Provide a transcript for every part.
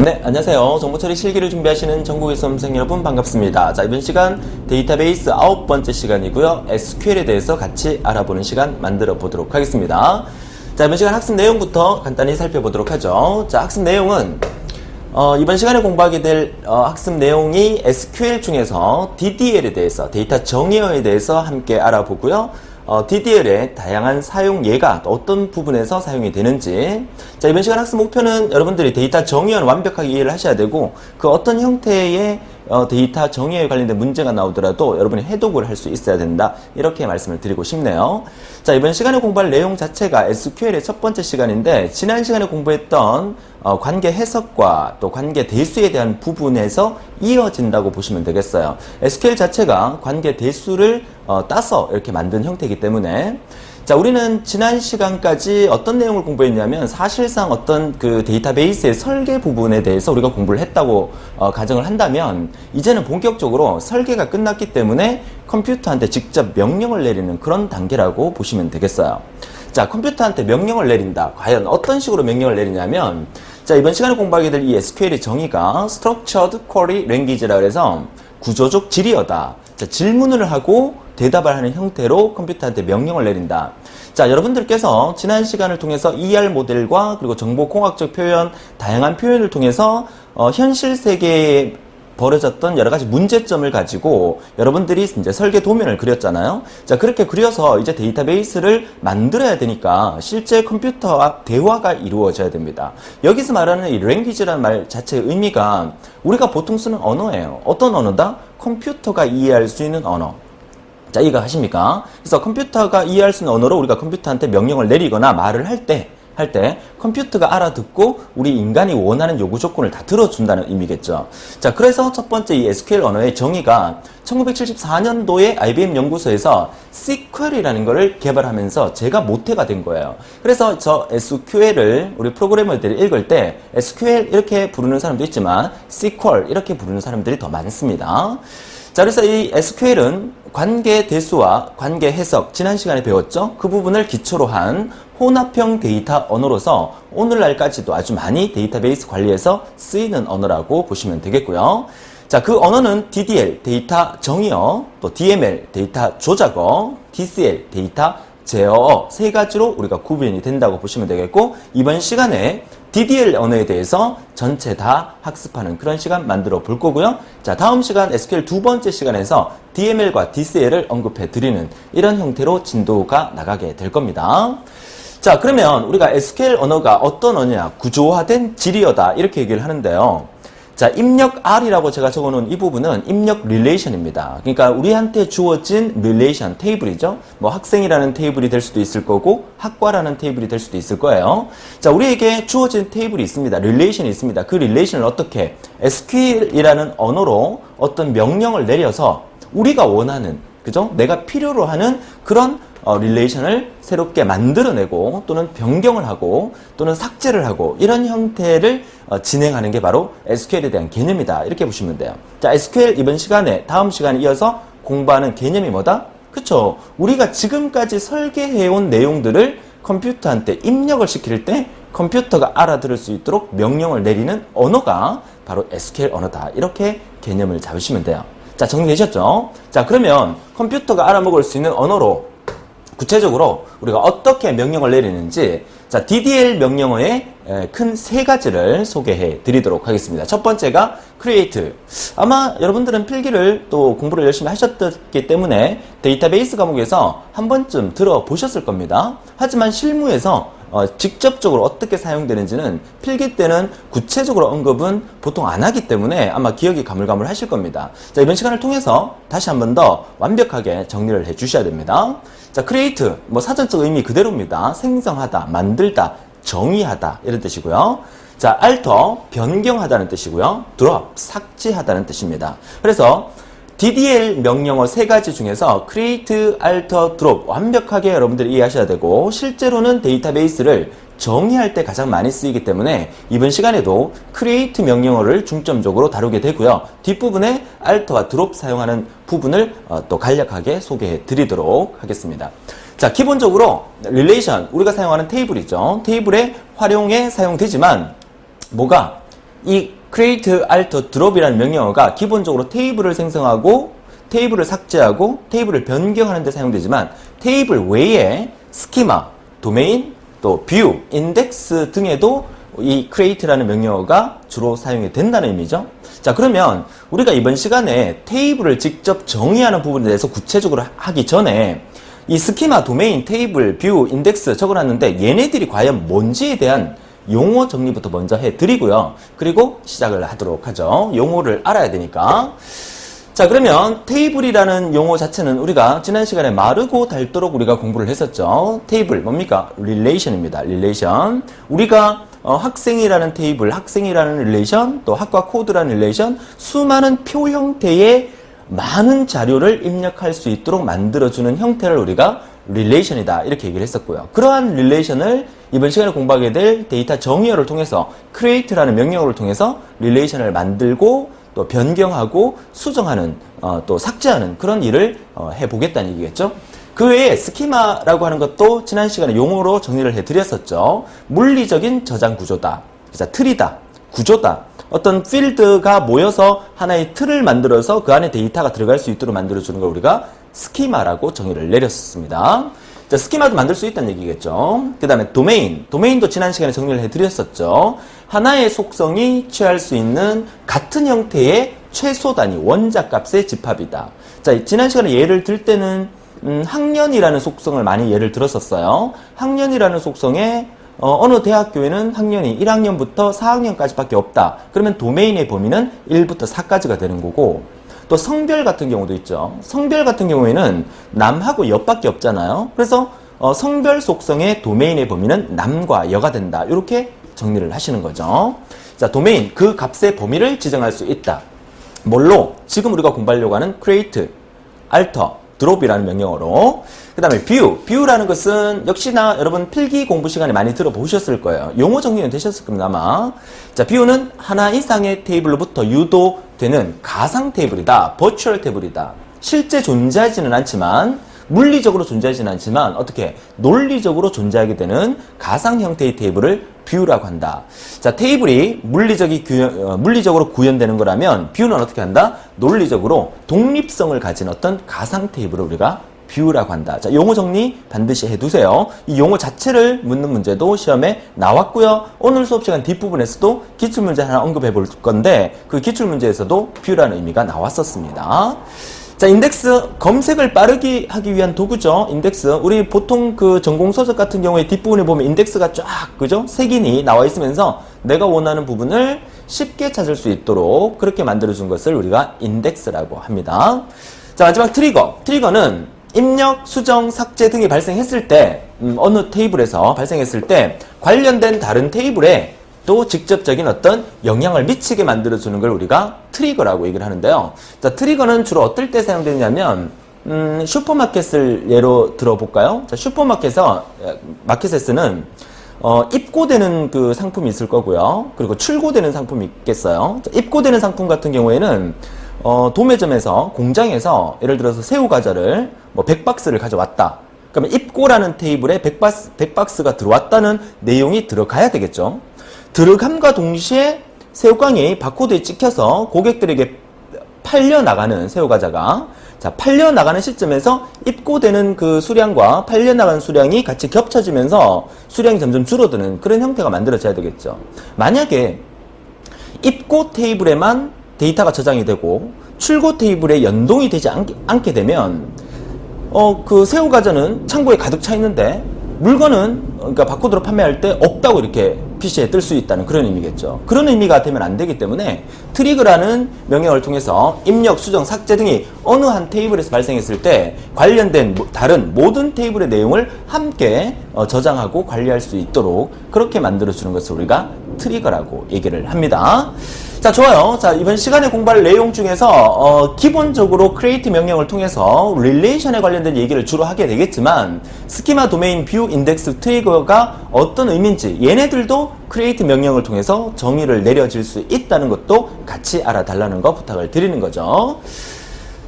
네, 안녕하세요. 정보처리 실기를 준비하시는 전국의 수험생 여러분 반갑습니다. 자, 이번 시간 데이터베이스 9번째 시간이고요. SQL에 대해서 같이 알아보는 시간 만들어 보도록 하겠습니다. 자, 이번 시간 학습 내용부터 간단히 살펴보도록 하죠. 자, 학습 내용은 이번 시간에 공부하게 될 학습 내용이 SQL 중에서 DDL에 대해서, 데이터 정의어에 대해서 함께 알아보고요. DDL의 다양한 사용 예가 어떤 부분에서 사용이 되는지. 자, 이번 시간 학습 목표는 여러분들이 데이터 정의어는 완벽하게 이해를 하셔야 되고, 그 어떤 형태의 데이터 정의어에 관련된 문제가 나오더라도 여러분이 해독을 할 수 있어야 된다, 이렇게 말씀을 드리고 싶네요. 자, 이번 시간에 공부할 내용 자체가 SQL의 첫 번째 시간인데, 지난 시간에 공부했던 관계 해석과 또 관계 대수에 대한 부분에서 이어진다고 보시면 되겠어요. SQL 자체가 관계 대수를 따서 이렇게 만든 형태이기 때문에, 자, 우리는 지난 시간까지 어떤 내용을 공부했냐면, 사실상 어떤 그 데이터베이스의 설계 부분에 대해서 우리가 공부를 했다고 가정을 한다면, 이제는 본격적으로 설계가 끝났기 때문에 컴퓨터한테 직접 명령을 내리는 그런 단계라고 보시면 되겠어요. 자, 컴퓨터한테 명령을 내린다. 과연 어떤 식으로 명령을 내리냐면, 자, 이번 시간에 공부하게 될 이 SQL의 정의가 Structured Query Language라 그래서 구조적 질의어다. 자, 질문을 하고 대답을 하는 형태로 컴퓨터한테 명령을 내린다. 자, 여러분들께서 지난 시간을 통해서 ER 모델과 그리고 정보공학적 표현, 다양한 표현을 통해서 현실 세계에 벌어졌던 여러 가지 문제점을 가지고 여러분들이 이제 설계 도면을 그렸잖아요. 자, 그렇게 그려서 이제 데이터베이스를 만들어야 되니까 실제 컴퓨터와 대화가 이루어져야 됩니다. 여기서 말하는 이 language라는 말 자체의 의미가 우리가 보통 쓰는 언어예요. 어떤 언어다? 컴퓨터가 이해할 수 있는 언어. 자, 이해가 가십니까? 그래서 컴퓨터가 이해할 수 있는 언어로 우리가 컴퓨터한테 명령을 내리거나 말을 할 때 컴퓨터가 알아듣고 우리 인간이 원하는 요구 조건을 다 들어준다는 의미겠죠. 자, 그래서 첫 번째 이 SQL 언어의 정의가 1974년도에 IBM 연구소에서 SQL이라는 거를 개발하면서 제가 모태가 된 거예요. 그래서 저 SQL을 우리 프로그래머들이 읽을 때 SQL 이렇게 부르는 사람도 있지만 SQL 이렇게 부르는 사람들이 더 많습니다. 자, 그래서 이 SQL은 관계 대수와 관계 해석, 지난 시간에 배웠죠? 그 부분을 기초로 한 혼합형 데이터 언어로서 오늘날까지도 아주 많이 데이터베이스 관리에서 쓰이는 언어라고 보시면 되겠고요. 자, 그 언어는 DDL, 데이터 정의어, 또 DML, 데이터 조작어, DCL, 데이터 제어어 세 가지로 우리가 구분이 된다고 보시면 되겠고, 이번 시간에 DDL 언어에 대해서 전체 다 학습하는 그런 시간 만들어 볼 거고요. 자, 다음 시간 SQL 두 번째 시간에서 DML과 DCL을 언급해 드리는 이런 형태로 진도가 나가게 될 겁니다. 자, 그러면 우리가 SQL 언어가 어떤 언어냐? 구조화된 질의어다, 이렇게 얘기를 하는데요. 자, 입력 R이라고 제가 적어놓은 이 부분은 입력 릴레이션입니다. 그러니까 우리한테 주어진 릴레이션 테이블이죠. 뭐 학생이라는 테이블이 될 수도 있을 거고 학과라는 테이블이 될 수도 있을 거예요. 자, 우리에게 주어진 테이블이 있습니다. 릴레이션이 있습니다. 그 릴레이션을 어떻게 SQL이라는 언어로 어떤 명령을 내려서 우리가 원하는, 그죠? 내가 필요로 하는 그런 릴레이션을 새롭게 만들어내고 또는 변경을 하고 또는 삭제를 하고 이런 형태를 진행하는 게 바로 SQL에 대한 개념이다, 이렇게 보시면 돼요. 자, SQL 이번 시간에 다음 시간에 이어서 공부하는 개념이 뭐다? 그쵸? 우리가 지금까지 설계해온 내용들을 컴퓨터한테 입력을 시킬 때 컴퓨터가 알아들을 수 있도록 명령을 내리는 언어가 바로 SQL 언어다, 이렇게 개념을 잡으시면 돼요. 자, 정리되셨죠? 자, 그러면 컴퓨터가 알아먹을 수 있는 언어로 구체적으로 우리가 어떻게 명령을 내리는지, 자, DDL 명령어의 큰 세 가지를 소개해 드리도록 하겠습니다. 첫 번째가 create. 아마 여러분들은 필기를 또 공부를 열심히 하셨기 때문에 데이터베이스 과목에서 한 번쯤 들어보셨을 겁니다. 하지만 실무에서 직접적으로 어떻게 사용되는지는 필기 때는 구체적으로 언급은 보통 안 하기 때문에 아마 기억이 가물가물 하실 겁니다. 자, 이번 시간을 통해서 다시 한 번 더 완벽하게 정리를 해 주셔야 됩니다. 자, create, 뭐 사전적 의미 그대로입니다. 생성하다, 만들다, 정의하다, 이런 뜻이고요. 자, alter, 변경하다는 뜻이고요. drop, 삭제하다는 뜻입니다. 그래서 DDL 명령어 세 가지 중에서 create, alter, drop 완벽하게 여러분들이 이해하셔야 되고, 실제로는 데이터베이스를 정의할 때 가장 많이 쓰이기 때문에 이번 시간에도 create 명령어를 중점적으로 다루게 되고요. 뒷부분에 alter와 drop 사용하는 부분을 또 간략하게 소개해 드리도록 하겠습니다. 자, 기본적으로 relation, 우리가 사용하는 테이블이죠. 테이블의 활용에 사용되지만 뭐가 이 create, alter, drop이라는 명령어가 기본적으로 테이블을 생성하고 테이블을 삭제하고 테이블을 변경하는 데 사용되지만 테이블 외에 스키마, 도메인, 또 뷰, 인덱스 등에도 이 create라는 명령어가 주로 사용이 된다는 의미죠. 자, 그러면 우리가 이번 시간에 테이블을 직접 정의하는 부분에 대해서 구체적으로 하기 전에 이 스키마, 도메인, 테이블, 뷰, 인덱스 적어놨는데 얘네들이 과연 뭔지에 대한 용어 정리부터 먼저 해드리고요. 그리고 시작을 하도록 하죠. 용어를 알아야 되니까. 자, 그러면 테이블이라는 용어 자체는 우리가 지난 시간에 마르고 닳도록 우리가 공부를 했었죠. 테이블 뭡니까? 릴레이션입니다. 릴레이션. 우리가 학생이라는 테이블, 학생이라는 릴레이션, 또 학과 코드라는 릴레이션, 수많은 표 형태의 많은 자료를 입력할 수 있도록 만들어주는 형태를 우리가 릴레이션이다 이렇게 얘기를 했었고요. 그러한 릴레이션을 이번 시간에 공부하게 될 데이터 정의어를 통해서 create라는 명령어를 통해서 릴레이션을 만들고 또 변경하고 수정하는 또 삭제하는 그런 일을 해보겠다는 얘기겠죠. 그 외에 스키마라고 하는 것도 지난 시간에 용어로 정리를 해드렸었죠. 물리적인 저장 구조다, 틀이다, 구조다. 어떤 필드가 모여서 하나의 틀을 만들어서 그 안에 데이터가 들어갈 수 있도록 만들어주는 걸 우리가 스키마라고 정의를 내렸습니다. 자, 스키마도 만들 수 있다는 얘기겠죠. 그 다음에 도메인. 도메인도 지난 시간에 정리를 해드렸었죠. 하나의 속성이 취할 수 있는 같은 형태의 최소 단위, 원자 값의 집합이다. 자, 지난 시간에 예를 들 때는 학년이라는 속성을 많이 예를 들었었어요. 학년이라는 속성에 어느 대학교에는 학년이 1학년부터 4학년까지밖에 없다. 그러면 도메인의 범위는 1부터 4까지가 되는 거고, 또 성별 같은 경우도 있죠. 성별 같은 경우에는 남하고 여밖에 없잖아요. 그래서 성별 속성의 도메인의 범위는 남과 여가 된다. 이렇게 정리를 하시는 거죠. 자, 도메인, 그 값의 범위를 지정할 수 있다. 뭘로? 지금 우리가 공부하려고 하는 create, alter, drop이라는 명령어로. 그 다음에 view라는 것은 역시나 여러분 필기 공부 시간에 많이 들어보셨을 거예요. 용어 정리는 되셨을 겁니다, 아마. 자, view는 하나 이상의 테이블로부터 유도되는 가상 테이블이다. 버추얼 테이블이다. 실제 존재하지는 않지만, 물리적으로 존재하지는 않지만 어떻게 논리적으로 존재하게 되는 가상 형태의 테이블을 view라고 한다. 자, 테이블이 물리적으로 구현되는 거라면 view는 어떻게 한다? 논리적으로 독립성을 가진 어떤 가상 테이블을 우리가 view라고 한다. 자, 용어 정리 반드시 해두세요. 이 용어 자체를 묻는 문제도 시험에 나왔고요. 오늘 수업 시간 뒷부분에서도 기출문제 하나 언급해 볼 건데 그 기출문제에서도 view라는 의미가 나왔었습니다. 자, 인덱스, 검색을 빠르게 하기 위한 도구죠. 인덱스. 우리 보통 그 전공서적 같은 경우에 뒷부분에 보면 인덱스가 쫙, 그죠? 색인이 나와 있으면서 내가 원하는 부분을 쉽게 찾을 수 있도록 그렇게 만들어준 것을 우리가 인덱스라고 합니다. 자, 마지막 트리거. 트리거는 입력, 수정, 삭제 등이 발생했을 때, 어느 테이블에서 발생했을 때 관련된 다른 테이블에 또 직접적인 어떤 영향을 미치게 만들어주는 걸 우리가 트리거라고 얘기를 하는데요. 자, 트리거는 주로 어떨 때 사용되냐면 슈퍼마켓을 예로 들어볼까요? 자, 마켓에서는 입고되는 그 상품이 있을 거고요. 그리고 출고되는 상품이 있겠어요. 자, 입고되는 상품 같은 경우에는 도매점에서, 공장에서 예를 들어서 새우과자를 뭐 100박스를 가져왔다. 그러면 입고라는 테이블에 100박스가 들어왔다는 내용이 들어가야 되겠죠. 들어감과 동시에 새우깡이 바코드에 찍혀서 고객들에게 팔려나가는 새우과자가, 자, 팔려나가는 시점에서 입고되는 그 수량과 팔려나가는 수량이 같이 겹쳐지면서 수량이 점점 줄어드는 그런 형태가 만들어져야 되겠죠. 만약에 입고 테이블에만 데이터가 저장이 되고 출고 테이블에 연동이 되지 않게 되면 그 새우과자는 창고에 가득 차 있는데 물건은 그러니까 바코드로 판매할 때 없다고 이렇게 PC에 뜰 수 있다는 그런 의미겠죠. 그런 의미가 되면 안 되기 때문에 트리거라는 명령어를 통해서 입력, 수정, 삭제 등이 어느 한 테이블에서 발생했을 때 관련된 다른 모든 테이블의 내용을 함께 저장하고 관리할 수 있도록 그렇게 만들어주는 것을 우리가 트리거라고 얘기를 합니다. 자, 좋아요. 자, 이번 시간에 공부할 내용 중에서 기본적으로 create 명령을 통해서 릴레이션에 관련된 얘기를 주로 하게 되겠지만 스키마, 도메인, 뷰, 인덱스, 트리거가 어떤 의미인지 얘네들도 create 명령을 통해서 정의를 내려질 수 있다는 것도 같이 알아달라는 거 부탁을 드리는 거죠.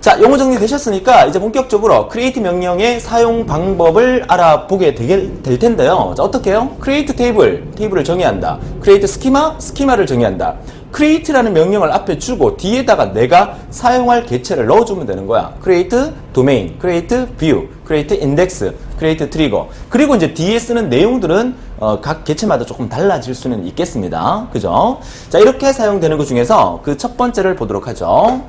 자, 용어 정리 되셨으니까 이제 본격적으로 create 명령의 사용 방법을 알아보게 될 텐데요. 자, 어떻게 해요? create 테이블을 정의한다. create 스키마를 정의한다. create라는 명령을 앞에 주고 뒤에다가 내가 사용할 개체를 넣어주면 되는 거야. create domain, create view, create index, create trigger. 그리고 이제 뒤에 쓰는 내용들은 각 개체마다 조금 달라질 수는 있겠습니다. 그죠? 자, 이렇게 사용되는 것 중에서 그 첫 번째를 보도록 하죠.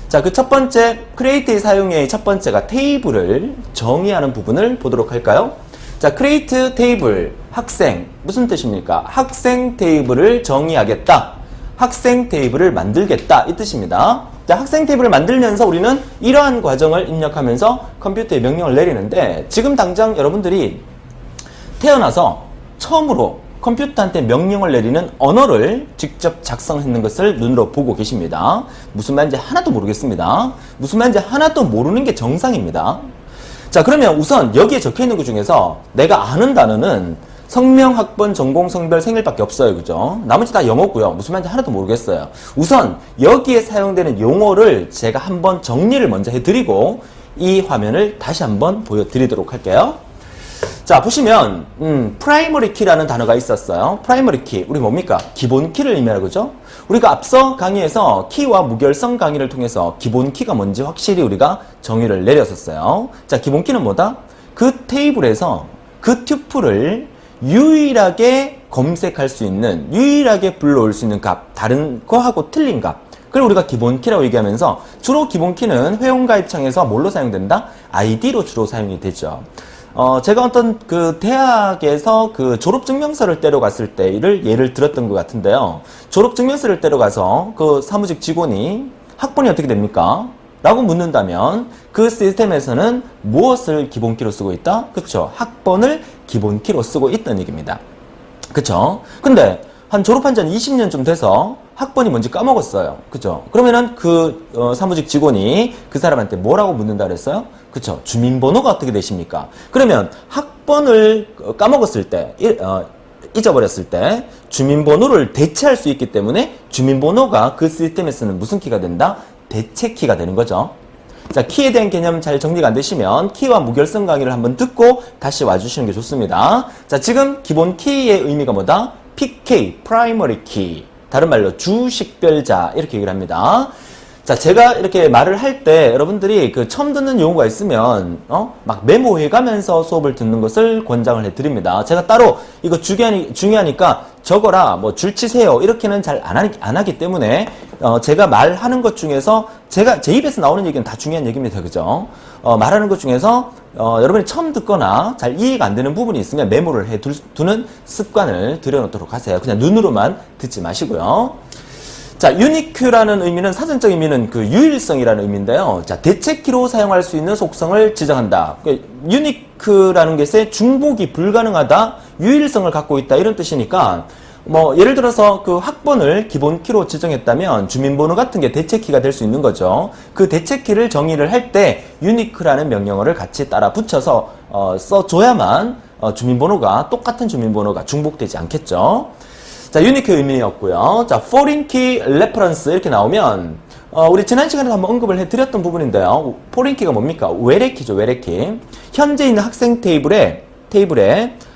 자, 그 첫 번째 create의 사용의 첫 번째가 테이블을 정의하는 부분을 보도록 할까요? 자, create table, 학생, 무슨 뜻입니까? 학생 테이블을 정의하겠다. 학생 테이블을 만들겠다. 이 뜻입니다. 자, 학생 테이블을 만들면서 우리는 이러한 과정을 입력하면서 컴퓨터에 명령을 내리는데 지금 당장 여러분들이 태어나서 처음으로 컴퓨터한테 명령을 내리는 언어를 직접 작성했는 것을 눈으로 보고 계십니다. 무슨 말인지 하나도 모르겠습니다. 무슨 말인지 하나도 모르는 게 정상입니다. 자, 그러면 우선 여기에 적혀있는 것 중에서 내가 아는 단어는 성명, 학번, 전공, 성별, 생일밖에 없어요. 그죠? 나머지 다 영어고요. 무슨 말인지 하나도 모르겠어요. 우선 여기에 사용되는 용어를 제가 한번 정리를 먼저 해드리고 이 화면을 다시 한번 보여드리도록 할게요. 자, 보시면 primary key라는 단어가 있었어요. primary key, 우리 뭡니까? 기본 키를 의미하는 거죠. 우리가 앞서 강의에서 키와 무결성 강의를 통해서 기본 키가 뭔지 확실히 우리가 정의를 내렸었어요. 자, 기본 키는 뭐다? 그 테이블에서 그 튜플을 유일하게 검색할 수 있는, 유일하게 불러올 수 있는 값, 다른 거하고 틀린 값. 그걸 우리가 기본 키라고 얘기하면서 주로 기본 키는 회원가입창에서 뭘로 사용된다? 아이디로 주로 사용이 되죠. 제가 어떤 그 대학에서 그 졸업증명서를 떼러 갔을 때를 예를 들었던 것 같은데요. 졸업증명서를 떼러 가서 그 사무직 직원이 학번이 어떻게 됩니까? 라고 묻는다면 그 시스템에서는 무엇을 기본키로 쓰고 있다? 그쵸? 학번을 기본키로 쓰고 있다는 얘기입니다. 그쵸? 근데 한 졸업한 지 한 20년쯤 돼서 학번이 뭔지 까먹었어요. 그쵸? 그러면은 그 사무직 직원이 그 사람한테 뭐라고 묻는다 그랬어요? 그쵸? 주민번호가 어떻게 되십니까? 그러면 학번을 까먹었을 때, 잊어버렸을 때 주민번호를 대체할 수 있기 때문에 주민번호가 그 시스템에서는 무슨 키가 된다? 대체 키가 되는 거죠. 자, 키에 대한 개념 잘 정리가 안 되시면 키와 무결성 강의를 한번 듣고 다시 와주시는 게 좋습니다. 자, 지금 기본 키의 의미가 뭐다? PK, primary key. 다른 말로 주식별자 이렇게 얘기를 합니다. 자, 제가 이렇게 말을 할 때 여러분들이 그 처음 듣는 용어가 있으면 막 메모해 가면서 수업을 듣는 것을 권장을 해 드립니다. 제가 따로 이거 중요하니까 적어라, 뭐 줄치세요 이렇게는 잘 안 하기 때문에 제가 말하는 것 중에서 제가 제 입에서 나오는 얘기는 다 중요한 얘기입니다. 그죠? 말하는 것 중에서 여러분이 처음 듣거나 잘 이해가 안 되는 부분이 있으면 메모를 해 두는 습관을 들여놓도록 하세요. 그냥 눈으로만 듣지 마시고요. 자, unique라는 의미는 사전적 의미는 그 유일성이라는 의미인데요. 자, 대체키로 사용할 수 있는 속성을 지정한다. unique라는 것에 중복이 불가능하다, 유일성을 갖고 있다 이런 뜻이니까 뭐 예를 들어서 그 학번을 기본 키로 지정했다면 주민번호 같은 게 대체키가 될 수 있는 거죠. 그 대체키를 정의를 할 때 unique라는 명령어를 같이 따라 붙여서 써줘야만 주민번호가 똑같은 주민번호가 중복되지 않겠죠. 자, unique 의미였고요. 자, foreign key reference 이렇게 나오면 우리 지난 시간에 한번 언급을 해드렸던 부분인데요. foreign key가 뭡니까? 외래키죠, 외래키. 현재 있는 학생 테이블에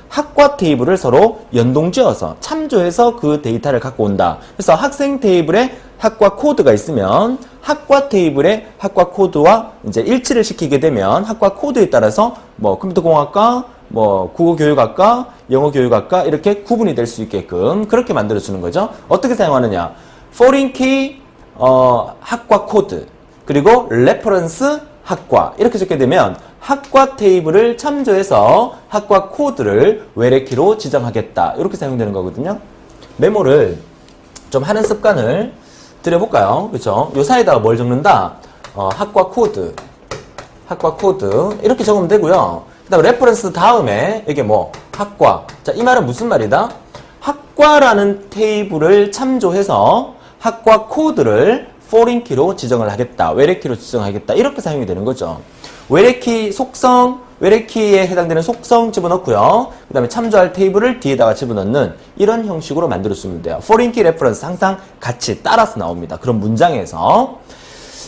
학과 테이블을 서로 연동지어서 참조해서 그 데이터를 갖고 온다. 그래서 학생 테이블에 학과 코드가 있으면 학과 테이블에 학과 코드와 이제 일치를 시키게 되면 학과 코드에 따라서 뭐 컴퓨터공학과, 뭐 국어교육학과, 영어교육학과 이렇게 구분이 될 수 있게끔 그렇게 만들어주는 거죠. 어떻게 사용하느냐? foreign key 학과 코드 그리고 reference 학과 이렇게 적게 되면 학과 테이블을 참조해서 학과 코드를 외래키로 지정하겠다. 이렇게 사용되는 거거든요. 메모를 좀 하는 습관을 들여볼까요? 그렇죠? 요 사이에다가 뭘 적는다? 학과 코드 이렇게 적으면 되고요. 그 다음에 레퍼런스 다음에 이게 뭐 학과. 자, 이 말은 무슨 말이다? 학과라는 테이블을 참조해서 학과 코드를 foreign key로 지정을 하겠다. 외래키로 지정하겠다. 이렇게 사용이 되는 거죠. 외래키 속성, 외래키에 해당되는 속성 집어넣고요. 그 다음에 참조할 테이블을 뒤에다가 집어넣는 이런 형식으로 만들어주면 돼요. foreign key reference 항상 같이 따라서 나옵니다. 그런 문장에서.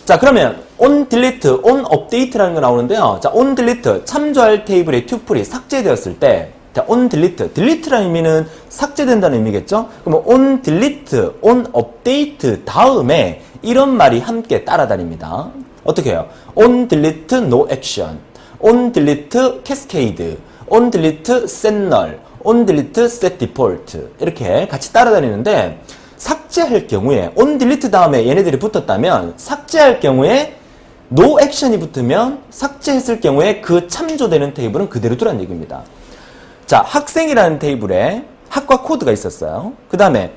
자, 그러면 on delete, on update라는 거 나오는데요. 자, on delete 참조할 테이블의 튜플이 삭제되었을 때, 자, on delete. delete라는 의미는 삭제된다는 의미겠죠? 그럼 on delete, on update 다음에 이런 말이 함께 따라다닙니다. 어떻게 해요? on delete no action, on delete cascade, on delete set null, on delete set default 이렇게 같이 따라다니는데 삭제할 경우에 on delete 다음에 얘네들이 붙었다면 삭제할 경우에 no action이 붙으면 삭제했을 경우에 그 참조되는 테이블은 그대로 두라는 얘기입니다. 자, 학생이라는 테이블에 학과 코드가 있었어요. 그 다음에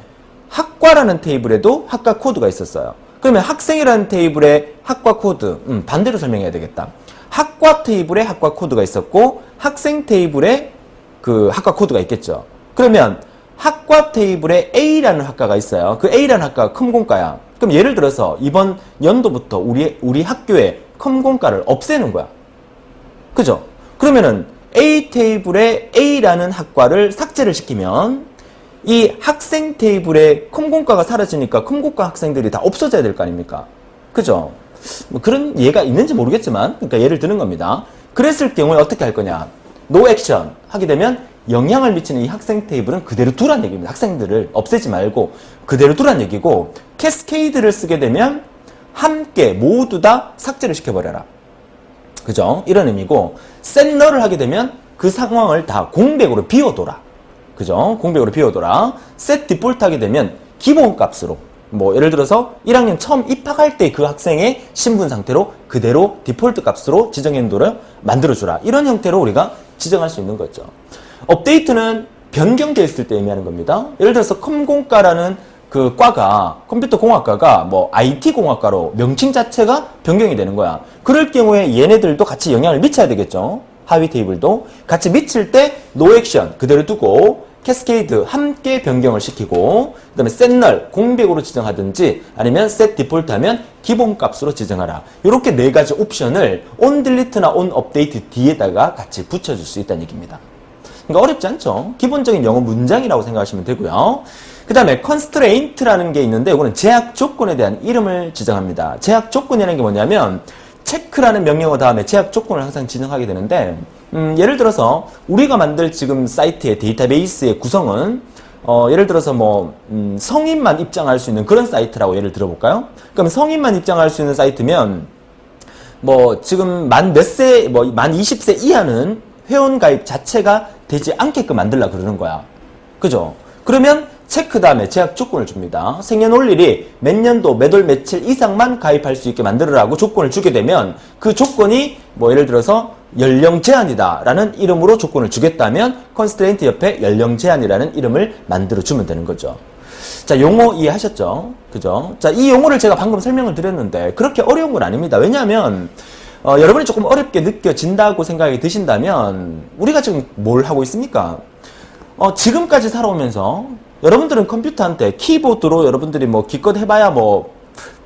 학과라는 테이블에도 학과 코드가 있었어요. 그러면 학생이라는 테이블에 학과 코드, 반대로 설명해야 되겠다. 학과 테이블에 학과 코드가 있었고 학생 테이블에 그 학과 코드가 있겠죠. 그러면 학과 테이블에 A라는 학과가 있어요. 그 A라는 학과가 컴공과야. 그럼 예를 들어서 이번 연도부터 우리 학교에 컴공과를 없애는 거야. 그죠? 그러면은 A 테이블에 A라는 학과를 삭제를 시키면 이 학생 테이블에 컴공과가 사라지니까 컴공과 학생들이 다 없어져야 될 거 아닙니까? 그죠? 뭐 그런 예가 있는지 모르겠지만, 그러니까 예를 드는 겁니다. 그랬을 경우에 어떻게 할 거냐? No action 하게 되면 영향을 미치는 이 학생 테이블은 그대로 두란 얘기입니다. 학생들을 없애지 말고 그대로 두란 얘기고, 캐스케이드를 쓰게 되면 함께 모두 다 삭제를 시켜버려라. 그죠? 이런 의미고, set null을 하게 되면 그 상황을 다 공백으로 비워둬라. 그죠? 공백으로 비워둬라. set default 하게 되면 기본 값으로, 뭐 예를 들어서 1학년 처음 입학할 때 그 학생의 신분 상태로 그대로 디폴트 값으로 지정 행도를 만들어주라. 이런 형태로 우리가 지정할 수 있는 거죠. 업데이트는 변경되어 있을 때 의미하는 겁니다. 예를 들어서 컴공과라는 그 과가, 컴퓨터 공학과가 뭐 IT 공학과로 명칭 자체가 변경이 되는 거야. 그럴 경우에 얘네들도 같이 영향을 미쳐야 되겠죠. 하위 테이블도 같이 미칠 때 no action 그대로 두고, 캐스케이드 함께 변경을 시키고, 그 다음에 set null 공백으로 지정하든지 아니면 set default 하면 기본 값으로 지정하라. 이렇게 네 가지 옵션을 on delete나 on update 뒤에다가 같이 붙여줄 수 있다는 얘기입니다. 그러니까 어렵지 않죠. 기본적인 영어 문장이라고 생각하시면 되고요. 그 다음에 constraint라는 게 있는데 이거는 제약 조건에 대한 이름을 지정합니다. 제약 조건이라는 게 뭐냐면 체크라는 명령어 다음에 제약 조건을 항상 지정하게 되는데, 예를 들어서 우리가 만들 지금 사이트의 데이터베이스의 구성은 예를 들어서 뭐 성인만 입장할 수 있는 그런 사이트라고 예를 들어볼까요? 그럼 성인만 입장할 수 있는 사이트면 뭐 지금 만 20세 이하는 회원 가입 자체가 되지 않게끔 만들라 그러는 거야. 그죠? 그러면 체크 다음에 제약 조건을 줍니다. 생년월일이 몇 년도 몇 월 며칠 이상만 가입할 수 있게 만들으라고 조건을 주게 되면 그 조건이 뭐 예를 들어서 연령 제한이다 라는 이름으로 조건을 주겠다면 constraint 옆에 연령 제한이라는 이름을 만들어 주면 되는 거죠. 자, 용어 이해하셨죠? 그죠? 자, 이 용어를 제가 방금 설명을 드렸는데 그렇게 어려운 건 아닙니다. 왜냐하면 여러분이 조금 어렵게 느껴진다고 생각이 드신다면 우리가 지금 뭘 하고 있습니까? 지금까지 살아오면서 여러분들은 컴퓨터한테 키보드로 여러분들이 뭐 기껏 해봐야 뭐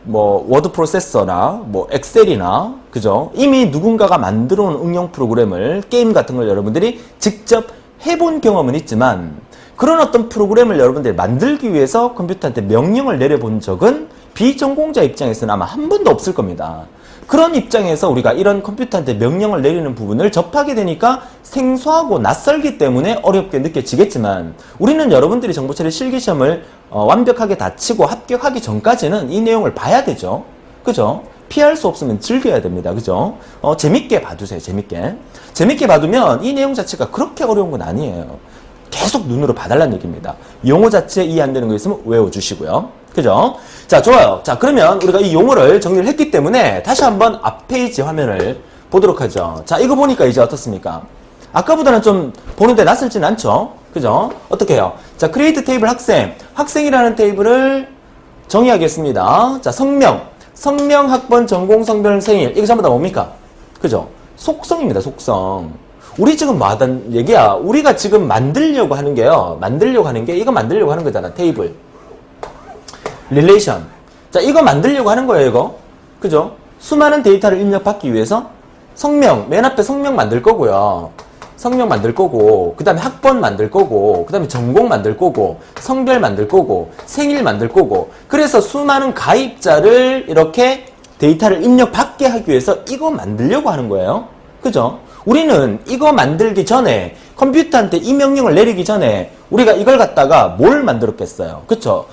워드 프로세서나 뭐 엑셀이나, 그죠? 이미 누군가가 만들어 놓은 응용 프로그램을, 게임 같은 걸 여러분들이 직접 해본 경험은 있지만 그런 어떤 프로그램을 여러분들이 만들기 위해서 컴퓨터한테 명령을 내려본 적은 비전공자 입장에서는 아마 한 번도 없을 겁니다. 그런 입장에서 우리가 이런 컴퓨터한테 명령을 내리는 부분을 접하게 되니까 생소하고 낯설기 때문에 어렵게 느껴지겠지만 우리는 여러분들이 정보처리 실기시험을 완벽하게 다 치고 합격하기 전까지는 이 내용을 봐야 되죠. 그죠? 피할 수 없으면 즐겨야 됩니다. 그죠? 재밌게 봐두세요. 재밌게 봐두면 이 내용 자체가 그렇게 어려운 건 아니에요. 계속 눈으로 봐달라는 얘기입니다. 용어 자체 이해 안 되는 거 있으면 외워주시고요. 그죠? 자, 좋아요. 자, 그러면 우리가 이 용어를 정리를 했기 때문에 다시 한번 앞 페이지 화면을 보도록 하죠. 자, 이거 보니까 이제 어떻습니까? 아까보다는 좀 보는데 낯설진 않죠? 그죠? 어떻게 해요? 자, create 테이블 학생이라는 테이블을 정의하겠습니다. 자, 성명, 학번, 전공, 성별, 생일. 이거 전부 다 뭡니까? 그죠? 속성입니다, 속성. 우리 지금 뭐 하던 얘기야? 우리가 지금 만들려고 하는 게 이거 만들려고 하는 거잖아, 테이블. 릴레이션. 자, 이거 만들려고 하는 거예요, 이거. 그죠? 수많은 데이터를 입력받기 위해서 성명, 맨 앞에 성명 만들 거고요. 성명 만들 거고, 그 다음에 학번 만들 거고, 그 다음에 전공 만들 거고, 성별 만들 거고, 생일 만들 거고. 그래서 수많은 가입자를 이렇게 데이터를 입력받게 하기 위해서 이거 만들려고 하는 거예요. 그죠? 우리는 이거 만들기 전에 컴퓨터한테 이 명령을 내리기 전에 우리가 이걸 갖다가 뭘 만들었겠어요? 그쵸?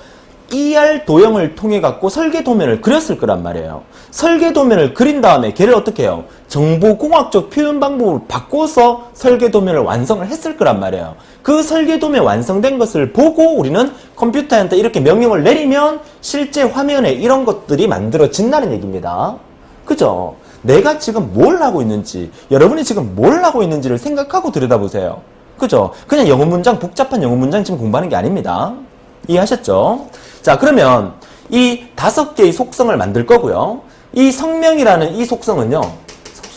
ER 도형을 통해 갖고 설계 도면을 그렸을 거란 말이에요. 설계 도면을 그린 다음에 걔를 어떻게 해요? 정보공학적 표현 방법을 바꿔서 설계 도면을 완성을 했을 거란 말이에요. 그 설계 도면 완성된 것을 보고 우리는 컴퓨터한테 이렇게 명령을 내리면 실제 화면에 이런 것들이 만들어진다는 얘기입니다. 그죠? 내가 지금 뭘 하고 있는지, 여러분이 지금 뭘 하고 있는지를 생각하고 들여다보세요. 그죠? 그냥 영어 문장, 복잡한 영어 문장 지금 공부하는 게 아닙니다. 이해하셨죠? 자, 그러면 이 5개의 속성을 만들 거고요. 이 성명이라는 이 속성은요,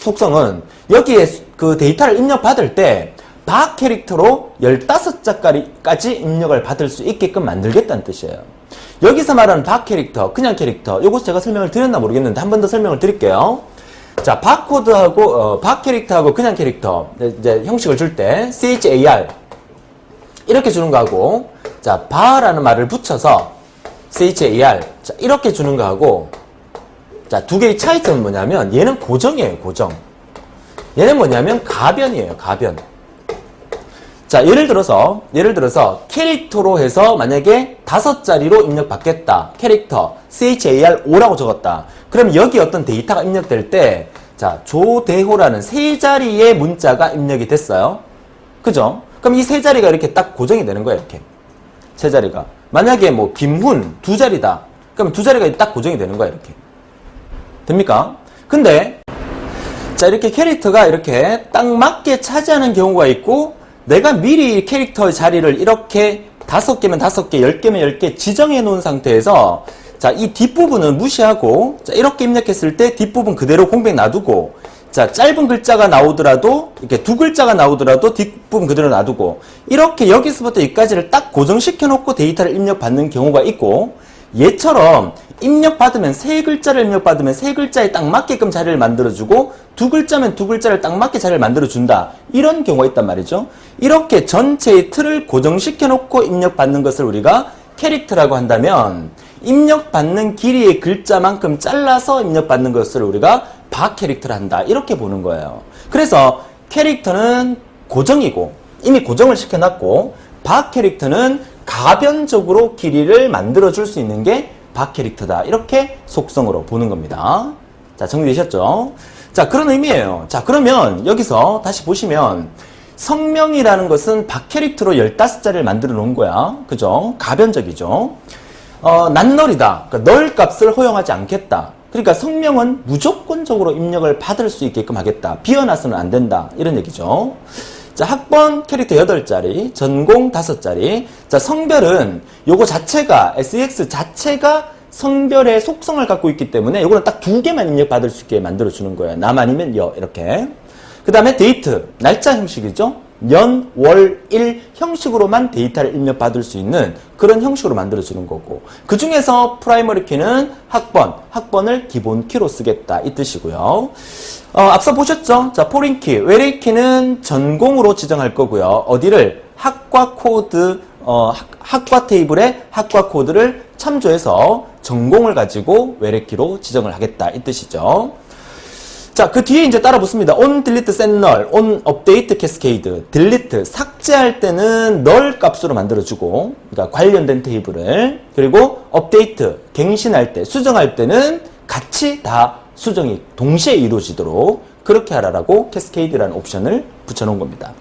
속성은 여기에 그 데이터를 입력받을 때 바 캐릭터로 15자까지 입력을 받을 수 있게끔 만들겠다는 뜻이에요. 여기서 말하는 바 캐릭터, 그냥 캐릭터, 요거 제가 설명을 드렸나 모르겠는데 한 번 더 설명을 드릴게요. 자, 바코드하고, 바 캐릭터하고 그냥 캐릭터, 이제 형식을 줄 때, CHAR. 이렇게 주는 거하고, 자, 바라는 말을 붙여서, CHAR. 자, 이렇게 주는 거하고, 자, 두 개의 차이점은 뭐냐면, 얘는 고정이에요, 고정. 얘는 뭐냐면, 가변이에요, 가변. 자, 예를 들어서, 캐릭터로 해서 만약에 5자리로 입력받겠다. 캐릭터, CHAR5라고 적었다. 그럼 여기 어떤 데이터가 입력될 때, 자, 조대호라는 3자리의 문자가 입력이 됐어요. 그죠? 그럼 이 3자리가 이렇게 딱 고정이 되는 거예요, 이렇게. 3자리가. 만약에 뭐, 김훈 2자리다. 그럼 2자리가 딱 고정이 되는 거예요, 이렇게. 됩니까? 근데, 자, 이렇게 캐릭터가 이렇게 딱 맞게 차지하는 경우가 있고, 내가 미리 캐릭터의 자리를 이렇게 5개면 5개, 10개면 10개 지정해 놓은 상태에서 자, 이 뒷부분은 무시하고 자, 이렇게 입력했을 때 뒷부분 그대로 공백 놔두고 자, 짧은 글자가 나오더라도 이렇게 2글자가 나오더라도 뒷부분 그대로 놔두고 이렇게 여기서부터 여기까지를 딱 고정시켜 놓고 데이터를 입력받는 경우가 있고 얘처럼 입력받으면 3글자를 입력받으면 3글자에 딱 맞게끔 자리를 만들어주고 2글자면 2글자를 딱 맞게 자리를 만들어준다. 이런 경우가 있단 말이죠. 이렇게 전체의 틀을 고정시켜 놓고 입력받는 것을 우리가 캐릭터라고 한다면 입력받는 길이의 글자만큼 잘라서 입력받는 것을 우리가 바 캐릭터를 한다. 이렇게 보는 거예요. 그래서 캐릭터는 고정이고 이미 고정을 시켜놨고 바 캐릭터는 가변적으로 길이를 만들어줄 수 있는 게 바 캐릭터다. 이렇게 속성으로 보는 겁니다. 자, 정리되셨죠? 자, 그런 의미예요. 자, 그러면 여기서 다시 보시면 성명이라는 것은 바 캐릭터로 15자리를 만들어 놓은 거야. 그죠? 가변적이죠? 낱널이다. 그러니까 널 값을 허용하지 않겠다. 그러니까 성명은 무조건적으로 입력을 받을 수 있게끔 하겠다. 비워놔서는 안 된다. 이런 얘기죠. 자, 학번 캐릭터 8자리, 전공 5자리. 자, 성별은 요거 자체가, SEX 자체가 성별의 속성을 갖고 있기 때문에 요거는 딱 2개만 입력받을 수 있게 만들어주는 거예요. 남 아니면 여, 이렇게. 그 다음에 데이트, 날짜 형식이죠. 년, 월, 일 형식으로만 데이터를 입력받을 수 있는 그런 형식으로 만들어주는 거고 그 중에서 프라이머리 키는 학번을 기본 키로 쓰겠다 이 뜻이고요. 앞서 보셨죠? 자, 포린 키, 외래 키는 전공으로 지정할 거고요. 어디를? 학과 코드, 학과 테이블에 학과 코드를 참조해서 전공을 가지고 외래 키로 지정을 하겠다 이 뜻이죠. 자, 그 뒤에 이제 따라 붙습니다. on, delete, set, null, on, update, cascade. delete, 삭제할 때는 null 값으로 만들어주고, 그러니까 관련된 테이블을. 그리고 update, 갱신할 때, 수정할 때는 같이 다 수정이 동시에 이루어지도록 그렇게 하라라고 cascade라는 옵션을 붙여놓은 겁니다.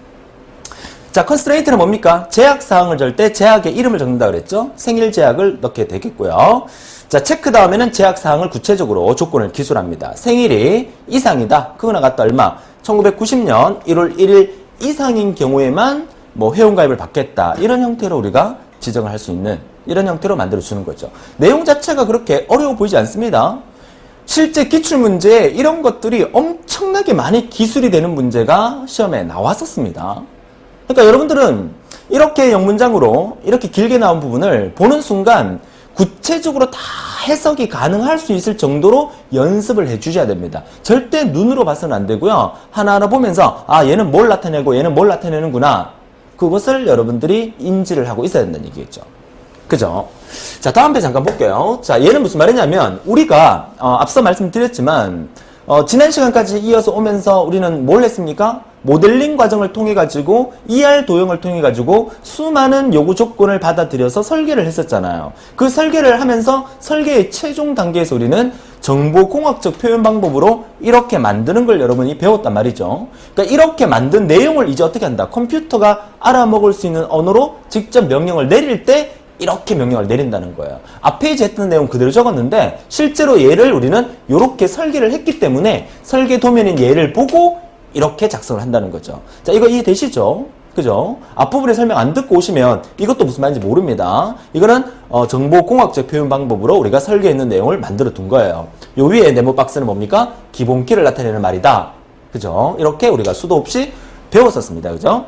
자, constraint는 뭡니까? 제약사항을 절 때 제약의 이름을 적는다 그랬죠? 생일 제약을 넣게 되겠고요. 자, 체크 다음에는 제약사항을 구체적으로 조건을 기술합니다. 생일이 이상이다. 그거나 같다 얼마? 1990년 1월 1일 이상인 경우에만 뭐 회원가입을 받겠다. 이런 형태로 우리가 지정을 할 수 있는 이런 형태로 만들어주는 거죠. 내용 자체가 그렇게 어려워 보이지 않습니다. 실제 기출문제에 이런 것들이 엄청나게 많이 기술이 되는 문제가 시험에 나왔었습니다. 그러니까 여러분들은 이렇게 영문장으로 이렇게 길게 나온 부분을 보는 순간 구체적으로 다 해석이 가능할 수 있을 정도로 연습을 해주셔야 됩니다. 절대 눈으로 봐서는 안 되고요. 하나하나 보면서 아, 얘는 뭘 나타내고 얘는 뭘 나타내는구나. 그것을 여러분들이 인지를 하고 있어야 된다는 얘기겠죠. 그죠? 자, 다음 배 잠깐 볼게요. 자, 얘는 무슨 말이냐면 우리가 앞서 말씀드렸지만 지난 시간까지 이어서 오면서 우리는 뭘 했습니까? 모델링 과정을 통해 가지고 ER 도형을 통해 가지고 수많은 요구 조건을 받아들여서 설계를 했었잖아요. 그 설계를 하면서 설계의 최종 단계에서 우리는 정보공학적 표현 방법으로 이렇게 만드는 걸 여러분이 배웠단 말이죠. 그러니까 이렇게 만든 내용을 이제 어떻게 한다? 컴퓨터가 알아먹을 수 있는 언어로 직접 명령을 내릴 때 이렇게 명령을 내린다는 거예요. 앞에 이제 했던 내용 그대로 적었는데 실제로 얘를 우리는 이렇게 설계를 했기 때문에 설계 도면인 얘를 보고 이렇게 작성을 한다는 거죠. 자, 이거 이해되시죠? 그죠? 앞부분에 설명 안 듣고 오시면 이것도 무슨 말인지 모릅니다. 이거는 정보공학적 표현 방법으로 우리가 설계했는 내용을 만들어 둔 거예요. 요 위에 네모 박스는 뭡니까? 기본키를 나타내는 말이다. 그죠? 이렇게 우리가 수도 없이 배웠었습니다. 그죠?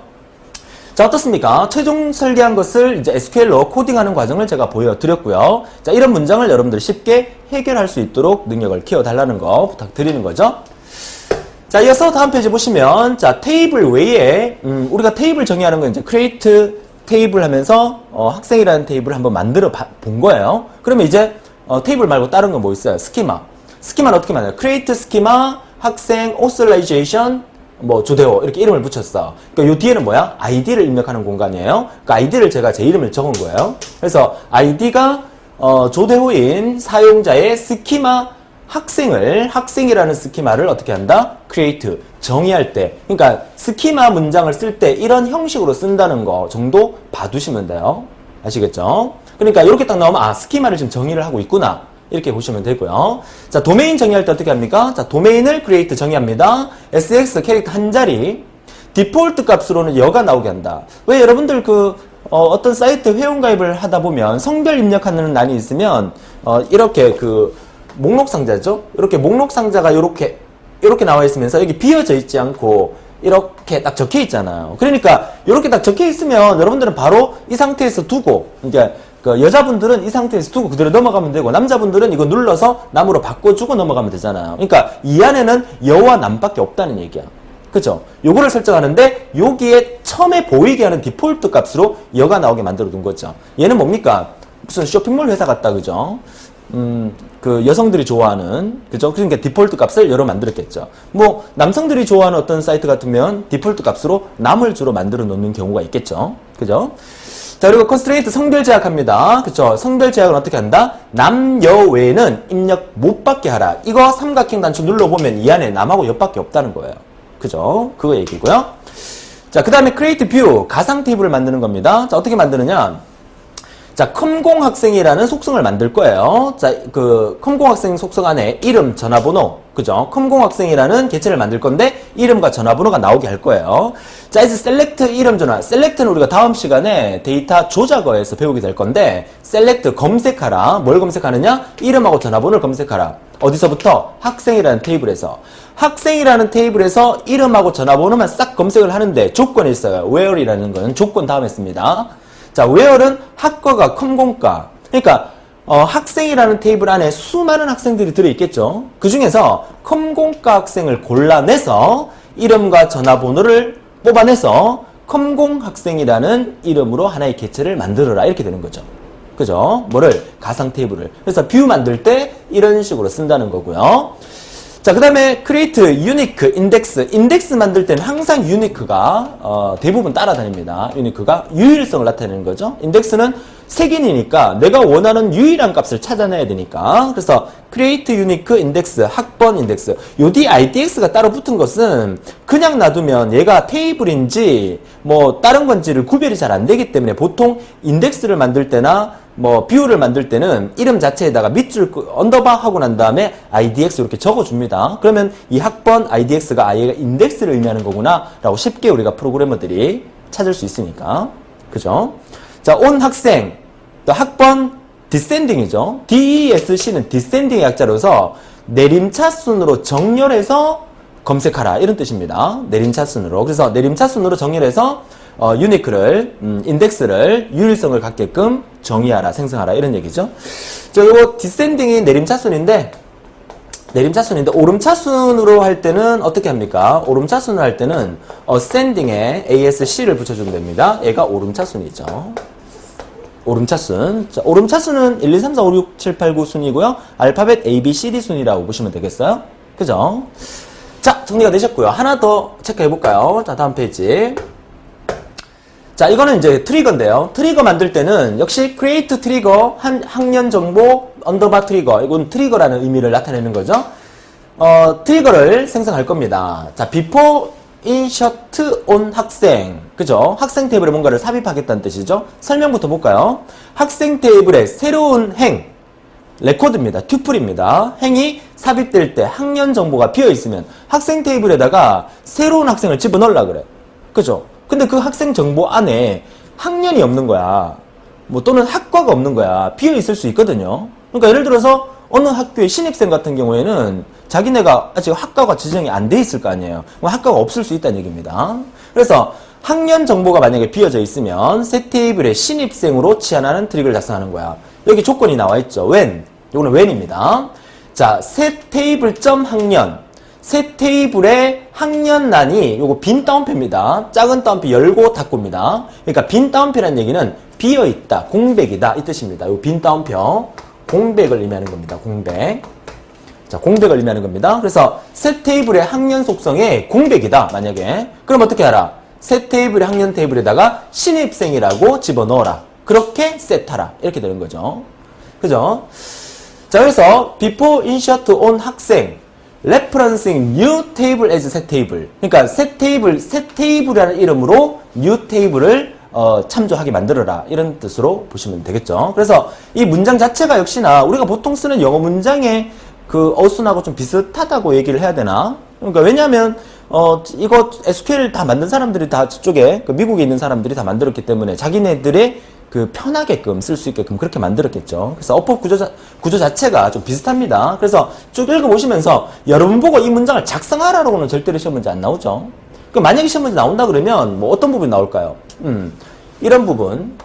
자, 어떻습니까? 최종 설계한 것을 이제 SQL로 코딩하는 과정을 제가 보여드렸고요. 자, 이런 문장을 여러분들 쉽게 해결할 수 있도록 능력을 키워달라는 거 부탁드리는 거죠. 자, 이어서 다음 페이지 보시면, 자, 테이블 외에, 우리가 테이블 정의하는 건 이제 create 테이블 하면서, 학생이라는 테이블을 한번 만들어 본 거예요. 그러면 이제, 테이블 말고 다른 건 뭐 있어요? 스키마. 스키마는 어떻게 만들어요? create 스키마, 학생, authorization, 뭐, 조대호, 이렇게 이름을 붙였어. 그러니까 요 뒤에는 뭐야? 아이디를 입력하는 공간이에요. 그 아이디를 제가 제 이름을 적은 거예요. 그래서 아이디가, 조대호인 사용자의 스키마, 학생이라는 스키마를 어떻게 한다? create, 정의할 때. 그러니까 스키마 문장을 쓸 때 이런 형식으로 쓴다는 거 정도 봐두시면 돼요. 아시겠죠? 그러니까 이렇게 딱 나오면, 아, 스키마를 지금 정의를 하고 있구나. 이렇게 보시면 되고요. 자, 도메인 정의할 때 어떻게 합니까? 자, 도메인을 create 정의합니다. sx 캐릭터 한 자리. 디폴트 값으로는 여가 나오게 한다. 왜 여러분들 어떤 사이트 회원가입을 하다 보면 성별 입력하는欄이 있으면, 이렇게 목록 상자죠? 이렇게 목록 상자가 이렇게 나와 있으면서 여기 비어져 있지 않고 이렇게 딱 적혀 있잖아요. 그러니까 이렇게 딱 적혀 있으면 여러분들은 바로 이 상태에서 두고, 이제 여자분들은 이 상태에서 두고 그대로 넘어가면 되고, 남자분들은 이거 눌러서 남으로 바꿔주고 넘어가면 되잖아요. 그러니까 이 안에는 여와 남밖에 없다는 얘기야. 그죠? 요거를 설정하는데 여기에 처음에 보이게 하는 디폴트 값으로 여가 나오게 만들어 둔 거죠. 얘는 뭡니까? 무슨 쇼핑몰 회사 같다, 그죠? 여성들이 좋아하는, 그죠? 그러니까 디폴트 값을 여러 만들었겠죠. 뭐, 남성들이 좋아하는 어떤 사이트 같으면 디폴트 값으로 남을 주로 만들어 놓는 경우가 있겠죠. 그죠? 자, 그리고 constraint 성별 제약합니다. 그쵸? 성별 제약은 어떻게 한다? 남, 여 외에는 입력 못 받게 하라. 이거 삼각형 단추 눌러보면 이 안에 남하고 여밖에 없다는 거예요. 그죠? 그거 얘기고요. 자, 그 다음에 create view, 가상 테이블을 만드는 겁니다. 자, 어떻게 만드느냐? 자, 컴공학생이라는 속성을 만들 거예요. 자, 컴공학생 속성 안에 이름, 전화번호, 그죠? 컴공학생이라는 개체를 만들 건데 이름과 전화번호가 나오게 할 거예요. 자, 이제 select 이름, 전화. select는 우리가 다음 시간에 데이터 조작어에서 배우게 될 건데 select 검색하라. 뭘 검색하느냐? 이름하고 전화번호를 검색하라. 어디서부터? 학생이라는 테이블에서. 학생이라는 테이블에서 이름하고 전화번호만 싹 검색을 하는데 조건이 있어요. where이라는 건 조건 다음에 씁니다. 자, where는 학과가 컴공과. 그러니까 학생이라는 테이블 안에 수많은 학생들이 들어있겠죠. 그 중에서 컴공과 학생을 골라내서 이름과 전화번호를 뽑아내서 컴공학생이라는 이름으로 하나의 개체를 만들어라. 이렇게 되는 거죠. 그죠? 뭐를? 가상 테이블을. 그래서 뷰 만들 때 이런 식으로 쓴다는 거고요. 자, 그 다음에 create unique index. 인덱스 만들 때는 항상 unique가 대부분 따라다닙니다. unique가 유일성을 나타내는 거죠. 인덱스는 색인이니까 내가 원하는 유일한 값을 찾아내야 되니까. 그래서 create unique index, 학번 인덱스. 요 뒤 IDX가 따로 붙은 것은 그냥 놔두면 얘가 테이블인지 뭐 다른 건지를 구별이 잘 안 되기 때문에 보통 인덱스를 만들 때나 뭐 뷰를 만들 때는 이름 자체에다가 밑줄 언더바 하고 난 다음에 IDX 이렇게 적어줍니다. 그러면 이 학번 IDX가 얘가 인덱스를 의미하는 거구나 라고 쉽게 우리가 프로그래머들이 찾을 수 있으니까. 그죠? 자, 온 학생, 또 학번 descending이죠. DESC는 descending의 약자로서 내림차순으로 정렬해서 검색하라 이런 뜻입니다. 내림차순으로. 그래서 내림차순으로 정렬해서 유니크를, 인덱스를 유일성을 갖게끔 정의하라, 생성하라 이런 얘기죠. 저 이거 디센딩이 내림차순인데 오름차순으로 할 때는 어떻게 합니까? 오름차순을 할 때는 ascending에 ASC를 붙여주면 됩니다. 얘가 오름차순이죠. 오름차순. 자, 오름차순은 1, 2, 3, 4, 5, 6, 7, 8, 9 순이고요. 알파벳 A, B, C, D 순이라고 보시면 되겠어요. 그죠? 자, 정리가 되셨고요. 하나 더 체크해 볼까요? 자, 다음 페이지. 자, 이거는 이제 트리거인데요. 트리거 만들 때는 역시 create 트리거 학년 정보 언더바 트리거. 이건 트리거라는 의미를 나타내는 거죠. 트리거를 생성할 겁니다. 자, before insert on 학생. 그죠? 학생 테이블에 뭔가를 삽입하겠다는 뜻이죠. 설명부터 볼까요? 학생 테이블에 새로운 행, 레코드입니다. 튜플입니다. 행이 삽입될 때 학년 정보가 비어있으면 학생 테이블에다가 새로운 학생을 집어넣으려고 그래. 그죠? 근데 그 학생 정보 안에 학년이 없는 거야. 뭐 또는 학과가 없는 거야. 비어있을 수 있거든요. 그러니까 예를 들어서 어느 학교의 신입생 같은 경우에는 자기네가 아직 학과가 지정이 안 돼 있을 거 아니에요. 학과가 없을 수 있다는 얘기입니다. 그래서 학년 정보가 만약에 비어져 있으면 새 테이블에 신입생으로 치환하는 트릭을 작성하는 거야. 여기 조건이 나와 있죠. when. 이거는 when입니다. 자, 새 테이블 점 학년. 새 테이블의 학년란이 요거 빈 따옴표입니다. 작은 따옴표 열고 닫고입니다. 그러니까 빈 따옴표라는 얘기는 비어있다, 공백이다 이 뜻입니다. 요 빈 따옴표 공백을 의미하는 겁니다. 공백. 자, 공백을 의미하는 겁니다. 그래서 새 테이블의 학년 속성에 공백이다 만약에 그럼 어떻게 하라? 새 테이블의 학년 테이블에다가 신입생이라고 집어넣어라. 그렇게 셋하라. 이렇게 되는 거죠. 그죠? 자, 그래서 before insert on 학생 referencing new table as 새 테이블. 그러니까 새 테이블이라는 이름으로 new table을 참조하게 만들어라. 이런 뜻으로 보시면 되겠죠. 그래서 이 문장 자체가 역시나 우리가 보통 쓰는 영어 문장의 그 어순하고 좀 비슷하다고 얘기를 해야 되나? 그러니까 왜냐하면 이거 SQL 다 만든 사람들이 다 저쪽에 그 미국에 있는 사람들이 다 만들었기 때문에 자기네들의 그 편하게끔 쓸 수 있게끔 그렇게 만들었겠죠. 그래서 어법 구조 자체가 좀 비슷합니다. 그래서 쭉 읽어보시면서 여러분 보고 이 문장을 작성하라고는 절대로 시험 문제 안 나오죠. 그럼 만약에 시험 문제 나온다 그러면 뭐 어떤 부분이 나올까요? 이런 부분.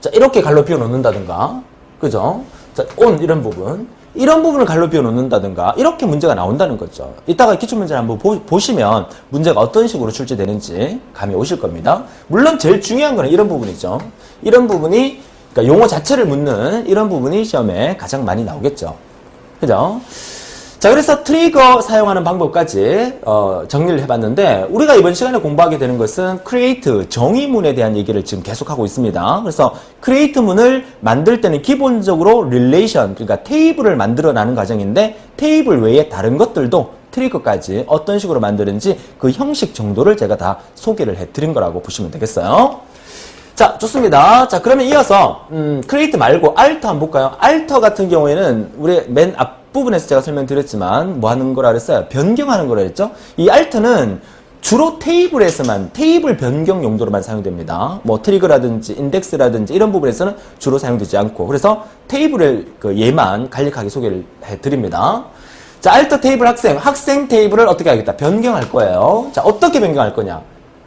자, 이렇게 갈로 비워 놓는다든가. 그죠? 자, on 이런 부분. 이런 부분을 갈로 비워 놓는다든가 이렇게 문제가 나온다는 거죠. 이따가 기출문제를 한번 보시면 문제가 어떤 식으로 출제되는지 감이 오실 겁니다. 물론 제일 중요한 거는 이런 부분이죠. 이런 부분이 그러니까 용어 자체를 묻는 이런 부분이 시험에 가장 많이 나오겠죠. 그죠? 자, 그래서 트리거 사용하는 방법까지 정리를 해봤는데 우리가 이번 시간에 공부하게 되는 것은 create 정의문에 대한 얘기를 지금 계속하고 있습니다. 그래서 create 문을 만들 때는 기본적으로 relation 그러니까 테이블을 만들어나는 과정인데 테이블 외에 다른 것들도 트리거까지 어떤 식으로 만드는지 그 형식 정도를 제가 다 소개를 해드린 거라고 보시면 되겠어요. 자, 좋습니다. 자, 그러면 이어서 create 말고 alter 한번 볼까요? alter 같은 경우에는 우리 맨 앞부분에서 제가 설명드렸지만 뭐 하는 거라 그랬어요? 변경하는 거라 그랬죠? 이 alter는 주로 테이블에서만 테이블 변경 용도로만 사용됩니다. 뭐 트리거라든지 인덱스라든지 이런 부분에서는 주로 사용되지 않고 그래서 테이블을 그 예만 간략하게 소개를 해드립니다. 자, alter 테이블 학생 테이블을 어떻게 하겠다? 변경할 거예요. 자, 어떻게 변경할 거냐?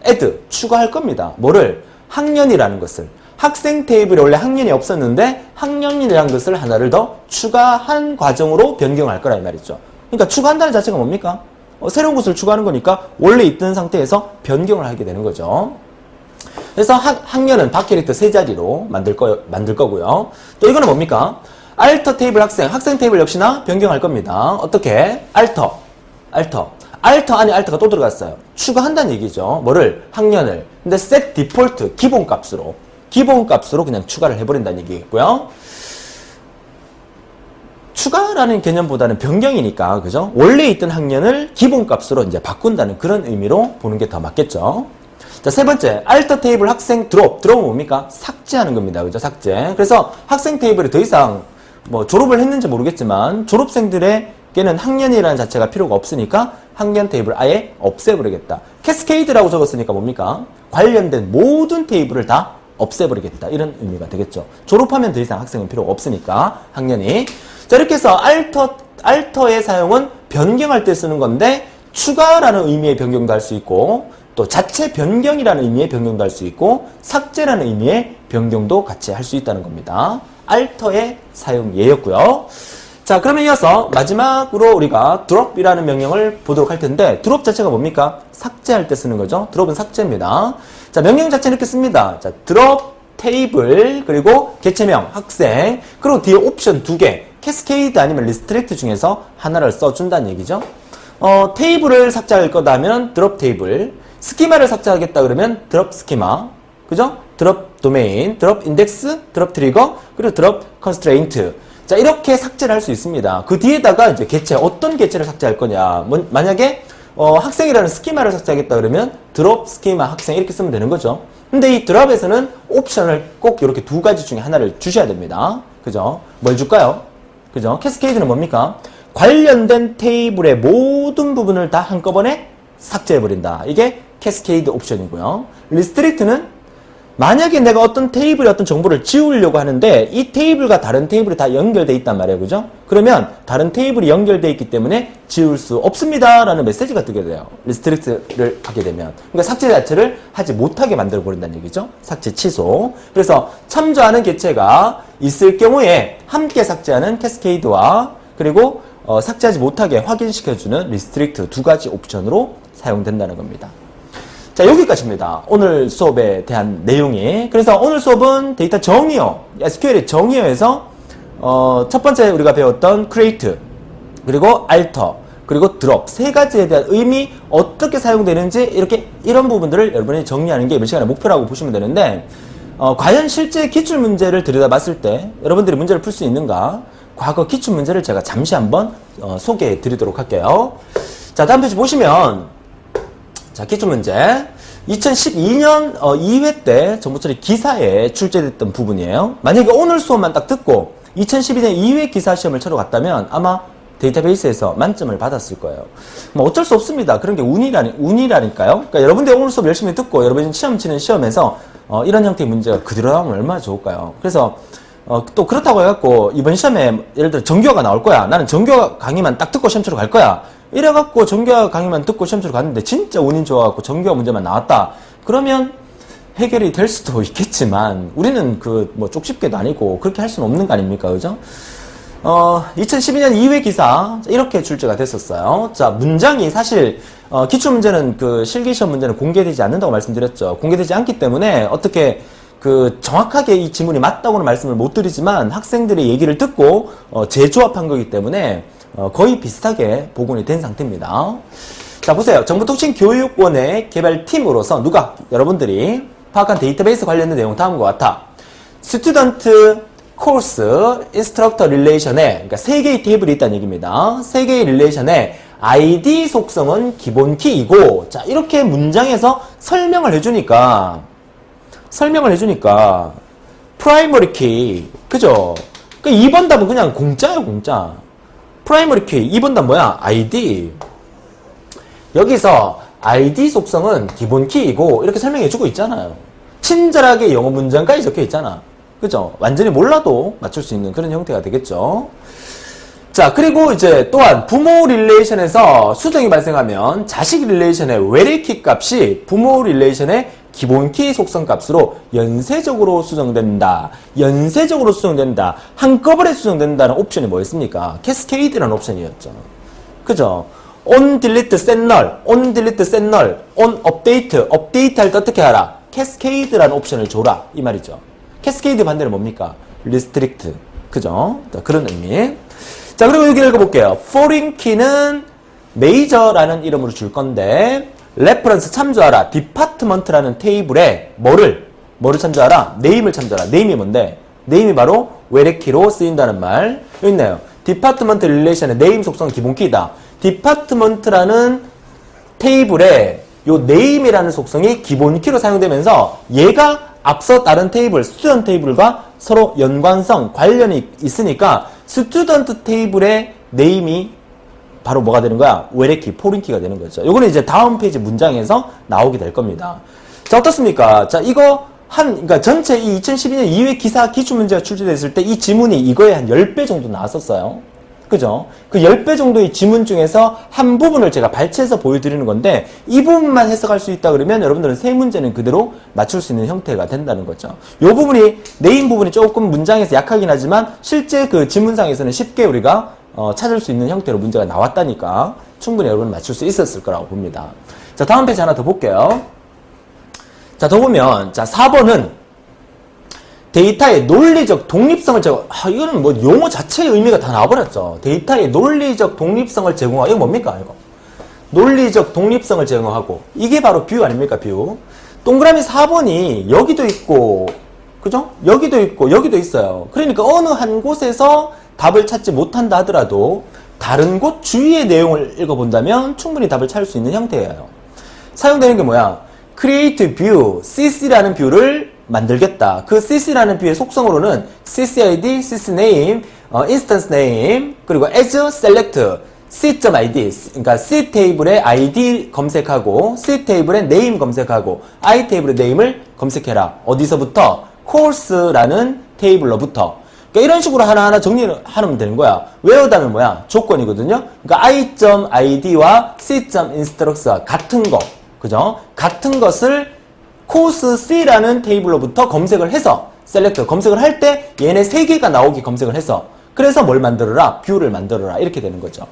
add 추가할 겁니다. 뭐를? 학년이라는 것을 학생 테이블에 원래 학년이 없었는데 학년이라는 것을 하나를 더 추가한 과정으로 변경할 거라 이 말이죠. 그러니까 추가한다는 자체가 뭡니까? 새로운 것을 추가하는 거니까 원래 있던 상태에서 변경을 하게 되는 거죠. 그래서 학년은 바캐릭터 세 자리로 만들 거고요. 또 이거는 뭡니까? alter 테이블 학생 테이블 역시나 변경할 겁니다. 어떻게? alter 안에 alter가 또 들어갔어요. 추가한다는 얘기죠. 뭐를? 학년을. 근데 set default 기본값으로 그냥 추가를 해버린다는 얘기겠고요. 추가라는 개념보다는 변경이니까, 그죠? 원래 있던 학년을 기본값으로 이제 바꾼다는 그런 의미로 보는 게 더 맞겠죠. 자, 세 번째, alter 테이블 학생 드롭은 뭡니까? 삭제하는 겁니다. 그죠? 삭제. 그래서 학생 테이블에 더 이상 뭐 졸업을 했는지 모르겠지만 졸업생들에게는 학년이라는 자체가 필요가 없으니까 학년 테이블 아예 없애버리겠다. 캐스케이드라고 적었으니까 뭡니까? 관련된 모든 테이블을 다 없애버리겠다. 이런 의미가 되겠죠. 졸업하면 더 이상 학생은 필요가 없으니까 학년이. 자, 이렇게 해서 alter의 사용은 변경할 때 쓰는 건데 추가라는 의미의 변경도 할 수 있고 또 자체 변경이라는 의미의 변경도 할 수 있고 삭제라는 의미의 변경도 같이 할 수 있다는 겁니다. alter의 사용 예였고요. 자, 그러면 이어서 마지막으로 우리가 drop이라는 명령을 보도록 할 텐데 drop 자체가 뭡니까? 삭제할 때 쓰는 거죠. drop은 삭제입니다. 자, 명령 자체 이렇게 씁니다. 자, drop 테이블 그리고 개체명 학생 그리고 뒤에 옵션 두 개 캐스케이드 아니면 리스트렉트 중에서 하나를 써준다는 얘기죠. 테이블을 삭제할 거다면 드롭 테이블, 스키마를 삭제하겠다 그러면 드롭 스키마, 그죠? 드롭 도메인, 드롭 인덱스, 드롭 트리거, 그리고 드롭 컨스트레인트. 자, 이렇게 삭제를 할 수 있습니다. 그 뒤에다가 이제 개체, 어떤 개체를 삭제할 거냐. 만약에 학생이라는 스키마를 삭제하겠다 그러면 드롭 스키마 학생 이렇게 쓰면 되는 거죠. 근데 이 드롭에서는 옵션을 꼭 이렇게 두 가지 중에 하나를 주셔야 됩니다. 그죠? 뭘 줄까요? 그죠? 캐스케이드는 뭡니까? 관련된 테이블의 모든 부분을 다 한꺼번에 삭제해버린다. 이게 캐스케이드 옵션이고요. 리스트릭트는 만약에 내가 어떤 테이블에 어떤 정보를 지우려고 하는데 이 테이블과 다른 테이블이 다 연결되어 있단 말이에요. 그죠? 그러면 다른 테이블이 연결되어 있기 때문에 지울 수 없습니다. 라는 메시지가 뜨게 돼요. 리스트릭트를 하게 되면. 그러니까 삭제 자체를 하지 못하게 만들어 버린다는 얘기죠. 삭제 취소. 그래서 참조하는 개체가 있을 경우에 함께 삭제하는 캐스케이드와 그리고 삭제하지 못하게 확인시켜주는 리스트릭트 두 가지 옵션으로 사용된다는 겁니다. 자, 여기까지입니다. 오늘 수업에 대한 내용이. 그래서 오늘 수업은 데이터 정의어, SQL의 정의어에서 첫 번째 우리가 배웠던 create, 그리고 alter, 그리고 drop 세 가지에 대한 의미 어떻게 사용되는지 이런 부분들을 여러분이 정리하는 게 이번 시간의 목표라고 보시면 되는데 과연 실제 기출문제를 들여다봤을 때 여러분들이 문제를 풀 수 있는가? 과거 기출문제를 제가 잠시 한번 소개해 드리도록 할게요. 자, 다음 페이지 보시면 자, 기출문제 2012년 2회 때 정보처리 기사에 출제됐던 부분이에요. 만약에 오늘 수업만 딱 듣고 2012년 2회 기사 시험을 쳐러 갔다면 아마 데이터베이스에서 만점을 받았을 거예요. 뭐 어쩔 수 없습니다. 그런 게 운이라니까요. 그러니까 여러분들 오늘 수업 열심히 듣고 여러분이 시험 치는 시험에서 이런 형태의 문제가 그대로 나오면 얼마나 좋을까요? 그래서 또 그렇다고 해갖고 이번 시험에 예를 들어 정규어가 나올 거야. 나는 정규어 강의만 딱 듣고 시험 치러 갈 거야. 이래갖고 정규어 강의만 듣고 시험 치러 갔는데 진짜 운이 좋아갖고 정규어 문제만 나왔다. 그러면 해결이 될 수도 있겠지만 우리는 뭐 쪽집게도 아니고 그렇게 할 수는 없는 거 아닙니까? 그죠? 2012년 2회 기사 이렇게 출제가 됐었어요. 자, 문장이 사실 기출문제는 실기시험 문제는 공개되지 않는다고 말씀드렸죠. 공개되지 않기 때문에 어떻게 정확하게 이 지문이 맞다고는 말씀을 못 드리지만 학생들의 얘기를 듣고 재조합한 거기 때문에 거의 비슷하게 복원이 된 상태입니다. 자, 보세요. 정보통신교육원의 개발팀으로서 여러분들이 파악한 데이터베이스 관련된 내용 다음과 같아. 스튜던트 코스 인스트럭터 릴레이션에 그러니까 세 개의 테이블이 있다는 얘기입니다. 세 개의 릴레이션에 ID 속성은 기본키이고 자, 이렇게 문장에서 설명을 해주니까 프라이머리 키 그죠? 2번 답은 그냥 공짜예요. 공짜. 프라이머리 키 2번 답 뭐야? ID. 여기서 ID 속성은 기본키이고 이렇게 설명해주고 있잖아요. 친절하게 영어 문장까지 적혀 있잖아. 그죠? 완전히 몰라도 맞출 수 있는 그런 형태가 되겠죠. 자, 그리고 이제 또한 부모 릴레이션에서 수정이 발생하면 자식 릴레이션의 외래키 값이 부모 릴레이션의 기본키 속성 값으로 연쇄적으로 수정된다. 한꺼번에 수정된다는 옵션이 뭐였습니까? 캐스케이드라는 옵션이었죠. 그죠? on delete set null, on update 할 때 어떻게 하라? 캐스케이드라는 옵션을 줘라. 이 말이죠. 캐스케이드 반대는 뭡니까? restrict. 그죠? 자, 그런 의미. 자, 그리고 여기 읽어볼게요. foreign key는 major라는 이름으로 줄 건데, reference 참조하라. department라는 테이블에 뭐를 참조하라? name을 참조하라. name이 뭔데? name이 바로 외래키로 쓰인다는 말. 여기 있네요. department relation의 name 속성은 기본키이다. department라는 테이블에 요 name이라는 속성이 기본키로 사용되면서 얘가 앞서 다른 테이블, 스튜던트 테이블과 서로 연관성, 관련이 있으니까 스튜던트 테이블의 네임이 바로 뭐가 되는 거야? 외래키, 포린키가 되는 거죠. 요거는 이제 다음 페이지 문장에서 나오게 될 겁니다. 자, 어떻습니까? 자, 그러니까 전체 이 2012년 2회 기사 기출문제가 출제됐을 때 이 지문이 이거에 한 10배 정도 나왔었어요. 그죠? 그 10배 정도의 지문 중에서 한 부분을 제가 발췌해서 보여드리는 건데 이 부분만 해석할 수 있다 그러면 여러분들은 세 문제는 그대로 맞출 수 있는 형태가 된다는 거죠. 이 부분이 네임 부분이 조금 문장에서 약하긴 하지만 실제 그 지문상에서는 쉽게 우리가 찾을 수 있는 형태로 문제가 나왔다니까 충분히 여러분 맞출 수 있었을 거라고 봅니다. 자, 다음 페이지 하나 더 볼게요. 자, 더 보면 자 4번은 데이터의 논리적 독립성을 이거는 뭐 용어 자체의 의미가 다 나와버렸죠. 데이터의 논리적 독립성을 제공하고, 이거 뭡니까, 이거? 논리적 독립성을 제공하고, 이게 바로 뷰 아닙니까, 뷰? 동그라미 4번이 여기도 있고, 그죠? 여기도 있고, 여기도 있어요. 그러니까 어느 한 곳에서 답을 찾지 못한다 하더라도 다른 곳 주위의 내용을 읽어본다면 충분히 답을 찾을 수 있는 형태예요. 사용되는 게 뭐야? create view, cc라는 뷰를 만들겠다. 그 cc라는 뷰의 속성으로는 ccid, ccname, instance name, 그리고 as select, c.id, 그러니까 c 테이블의 id 검색하고, c 테이블의 name 검색하고, i 테이블의 name을 검색해라. 어디서부터? course라는 테이블로부터. 그러니까 이런 식으로 하나하나 정리를 하면 되는 거야. where다는 뭐야? 조건이거든요. 그러니까 i.id와 c.instructs가 같은 거, 그죠? 같은 것을 course C라는 테이블로부터 검색을 해서 select 검색을 할 때 얘네 세 개가 나오게 검색을 해서, 그래서 뭘 만들어라? 뷰를 만들어라. 이렇게 되는 거죠.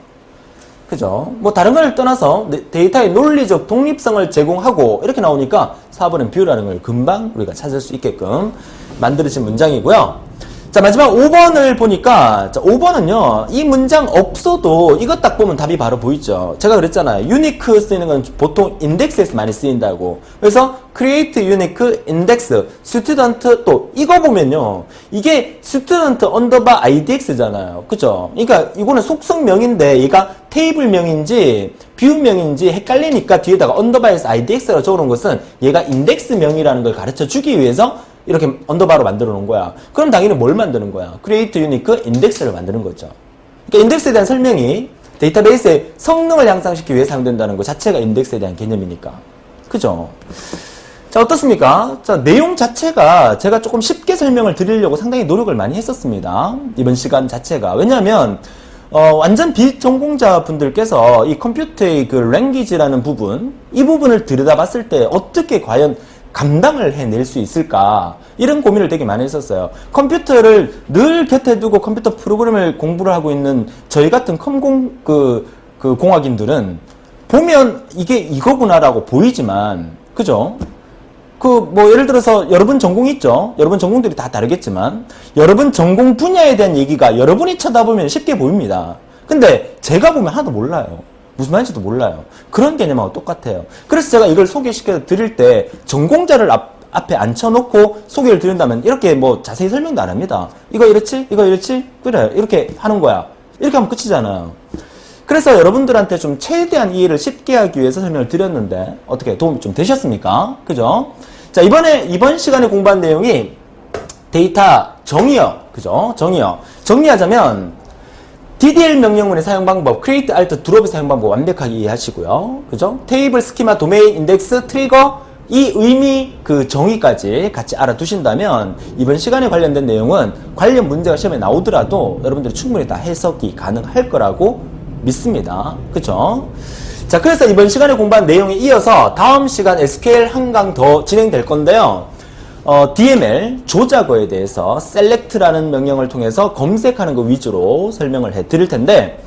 그죠? 뭐 다른 걸 떠나서 데이터의 논리적 독립성을 제공하고 이렇게 나오니까 4번은 뷰라는 걸 금방 우리가 찾을 수 있게끔 만들어진 문장이고요. 자, 마지막 5번을 보니까, 자, 5번은요, 이 문장 없어도 이것 딱 보면 답이 바로 보이죠. 제가 그랬잖아요. unique 쓰이는 건 보통 인덱스에서 많이 쓰인다고. 그래서 create unique index, student 또 이거 보면요. 이게 student underbar idx잖아요. 그죠? 그러니까 이거는 속성명인데 얘가 테이블명인지 뷰명인지 헷갈리니까 뒤에다가 underbar에서 idx라고 적어놓은 것은 얘가 인덱스명이라는 걸 가르쳐 주기 위해서 이렇게 언더바로 만들어 놓은 거야. 그럼 당연히 뭘 만드는 거야? create unique index를 만드는 거죠. 그러니까 인덱스에 대한 설명이 데이터베이스의 성능을 향상시키기 위해 사용된다는 것 자체가 인덱스에 대한 개념이니까. 그죠? 자, 어떻습니까? 자, 내용 자체가 제가 조금 쉽게 설명을 드리려고 상당히 노력을 많이 했었습니다. 이번 시간 자체가. 왜냐하면 완전 비전공자 분들께서 이 컴퓨터의 그 랭귀지라는 부분, 이 부분을 들여다봤을 때 어떻게 과연 감당을 해낼 수 있을까? 이런 고민을 되게 많이 했었어요. 컴퓨터를 늘 곁에 두고 컴퓨터 프로그램을 공부를 하고 있는 저희 같은 공학인들은 보면 이게 이거구나라고 보이지만, 그죠? 뭐 예를 들어서 여러분 전공이 있죠? 여러분 전공들이 다 다르겠지만 여러분 전공 분야에 대한 얘기가 여러분이 쳐다보면 쉽게 보입니다. 근데 제가 보면 하나도 몰라요. 무슨 말인지도 몰라요. 그런 개념하고 똑같아요. 그래서 제가 이걸 소개시켜 드릴 때 전공자를 앞에 앉혀놓고 소개를 드린다면 이렇게 뭐 자세히 설명도 안 합니다. 이거 이렇지? 이거 이렇지? 그래. 이렇게 하는 거야. 이렇게 하면 끝이잖아요. 그래서 여러분들한테 좀 최대한 이해를 쉽게 하기 위해서 설명을 드렸는데 어떻게 도움이 좀 되셨습니까? 그죠? 자, 이번 시간에 공부한 내용이 데이터 정의어. 그죠? 정의어. 정리하자면 DDL 명령문의 사용 방법, create, alt, drop의 사용 방법 완벽하게 이해하시고요. 그죠? 테이블, 스키마, 도메인, 인덱스, 트리거, 이 의미, 그 정의까지 같이 알아두신다면 이번 시간에 관련된 내용은 관련 문제가 시험에 나오더라도 여러분들이 충분히 다 해석이 가능할 거라고 믿습니다. 그죠? 자, 그래서 이번 시간에 공부한 내용에 이어서 다음 시간 SQL 한 강 더 진행될 건데요. DML, 조작어에 대해서 select라는 명령을 통해서 검색하는 거 위주로 설명을 해 드릴 텐데,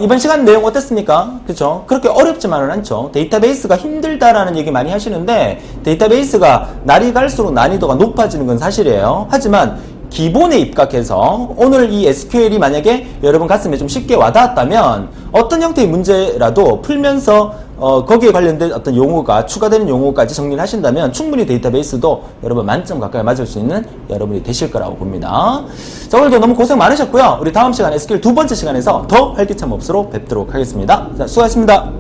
이번 시간 내용 어땠습니까? 그죠? 그렇게 어렵지만은 않죠. 데이터베이스가 힘들다라는 얘기 많이 하시는데, 데이터베이스가 날이 갈수록 난이도가 높아지는 건 사실이에요. 하지만, 기본에 입각해서 오늘 이 SQL이 만약에 여러분 가슴에 좀 쉽게 와닿았다면 어떤 형태의 문제라도 풀면서 거기에 관련된 어떤 용어가 추가되는 용어까지 정리를 하신다면 충분히 데이터베이스도 여러분 만점 가까이 맞을 수 있는 여러분이 되실 거라고 봅니다. 자, 오늘도 너무 고생 많으셨고요. 우리 다음 시간 SQL 두 번째 시간에서 더 활기찬 몹스로 뵙도록 하겠습니다. 자, 수고하셨습니다.